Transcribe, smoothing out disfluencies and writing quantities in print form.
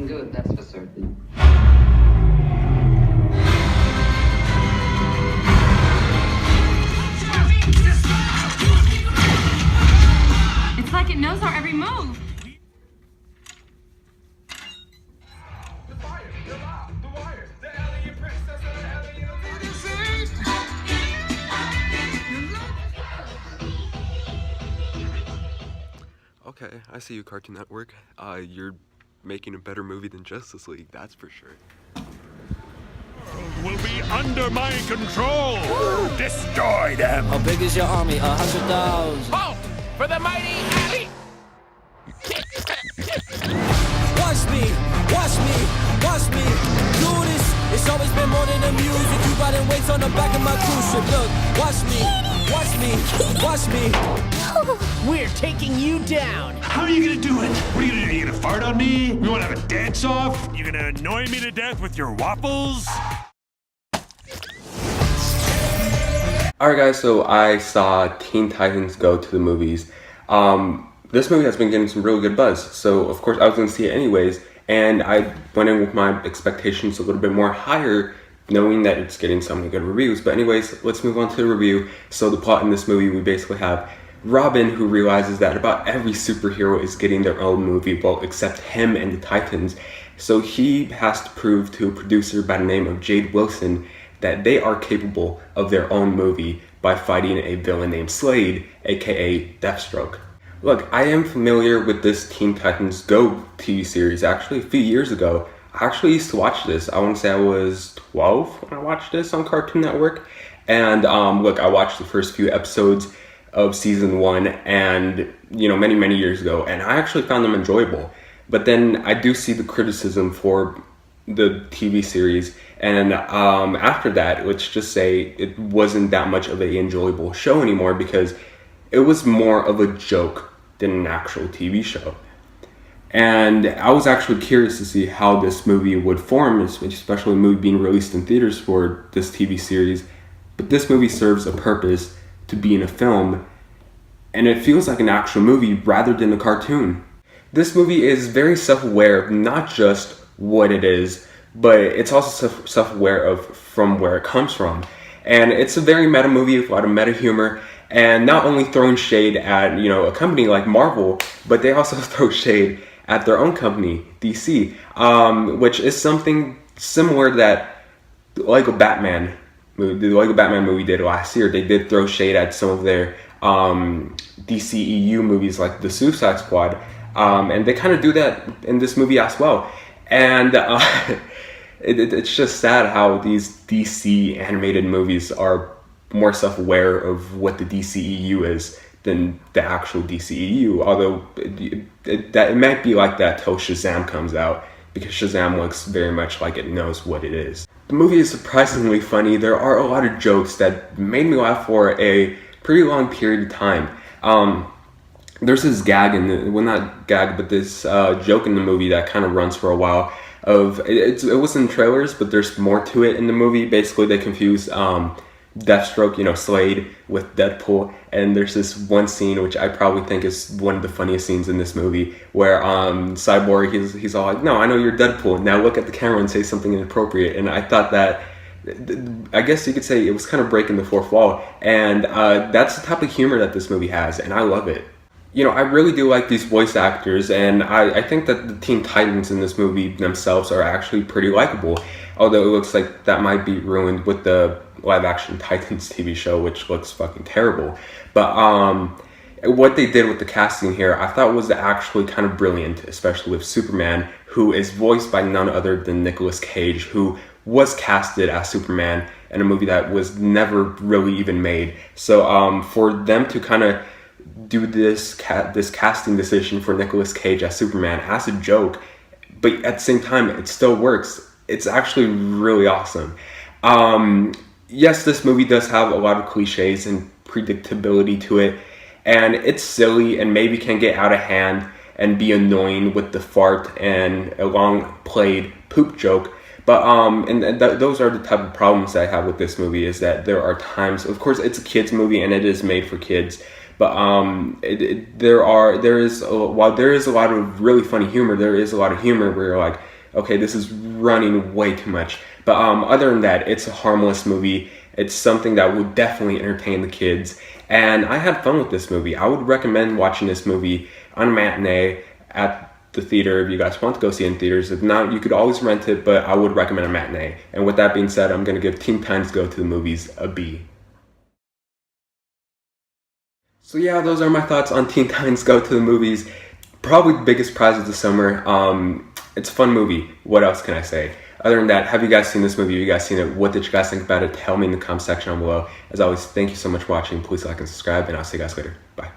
looking good, that's for certain. It's like it knows our every move. Okay, I see you, Cartoon Network. You're making a better movie than Justice League, that's for sure. Will be under my control. Destroy them. How big is your army? 100,000. Halt for the mighty Abby. Watch me, watch me, watch me do this. It's always been more than the music. You riding weights on the back of my cruise ship. Look, watch me, watch me, watch me. We're taking you down. How are you gonna do it? What are you gonna do? You gonna fart on me? We wanna have a dance off? You gonna annoy me to death with your waffles? Alright guys, so I saw Teen Titans Go to the movies. This movie has been getting some really good buzz, so of course I was going to see it anyways, and I went in with my expectations a little bit more higher, knowing that it's getting so many good reviews. But anyways, let's move on to the review. So the plot in this movie, we basically have Robin, who realizes that about every superhero is getting their own movie, well, except him and the Titans. So he has to prove to a producer by the name of Jade Wilson that they are capable of their own movie by fighting a villain named Slade, aka Deathstroke. Look, I am familiar with this Teen Titans Go TV series. Actually, a few years ago, I actually used to watch this. I want to say I was 12 when I watched this on Cartoon Network. And look, I watched the first few episodes of season 1 and, you know, many years ago, and I actually found them enjoyable. But then I do see the criticism for the TV series, and after that, let's just say it wasn't that much of an enjoyable show anymore because it was more of a joke than an actual TV show. And I was actually curious to see how this movie would form, especially a movie being released in theaters for this TV series. But this movie serves a purpose to being a film, and it feels like an actual movie rather than a cartoon. This movie is very self-aware of not just what it is, but it's also self-aware of from where it comes from. And it's a very meta movie with a lot of meta humor, and not only throwing shade at, you know, a company like Marvel, but they also throw shade at their own company, DC, which is something similar that the Lego Batman movie did last year. They did throw shade at some of their DCEU movies like The Suicide Squad, and they kind of do that in this movie as well. And it's just sad how these DC animated movies are more self-aware of what the DCEU is than the actual DCEU, although it might be like that till Shazam comes out, because Shazam looks very much like it knows what it is. The movie is surprisingly funny. There are a lot of jokes that made me laugh for a pretty long period of time. There's this gag well, not gag, but this joke in the movie that kind of runs for a while. It was in trailers, but there's more to it in the movie. Basically, they confuse Deathstroke, you know, Slade, with Deadpool, and there's this one scene which I probably think is one of the funniest scenes in this movie, where Cyborg, he's all like, "No, I know you're Deadpool. Now look at the camera and say something inappropriate." And I thought that, I guess you could say it was kind of breaking the fourth wall, and that's the type of humor that this movie has, and I love it. You know, I really do like these voice actors, and I think that the Teen Titans in this movie themselves are actually pretty likable, although it looks like that might be ruined with the live-action Titans TV show, which looks fucking terrible. But what they did with the casting here, I thought was actually kind of brilliant, especially with Superman, who is voiced by none other than Nicolas Cage, who was casted as Superman in a movie that was never really even made. So for them to kind of do this casting decision for Nicolas Cage as Superman as a joke, but at the same time it still works. It's actually really awesome. Yes, this movie does have a lot of cliches and predictability to it, and it's silly and maybe can get out of hand and be annoying with the fart and a long played poop joke. But those are the type of problems that I have with this movie, is that there are times, of course it's a kids movie and it is made for kids, but while there is a lot of really funny humor, there is a lot of humor where you're like, okay, this is running way too much. But other than that, it's a harmless movie. It's something that would definitely entertain the kids. And I had fun with this movie. I would recommend watching this movie on a matinee at the theater if you guys want to go see it in theaters. If not, you could always rent it, but I would recommend a matinee. And with that being said, I'm going to give Teen Titans Go to the Movies a B. So yeah, those are my thoughts on Teen Titans Go to the Movies. Probably the biggest prize of the summer. It's a fun movie. What else can I say? Other than that, have you guys seen this movie? Have you guys seen it? What did you guys think about it? Tell me in the comment section down below. As always, thank you so much for watching. Please like and subscribe, and I'll see you guys later. Bye.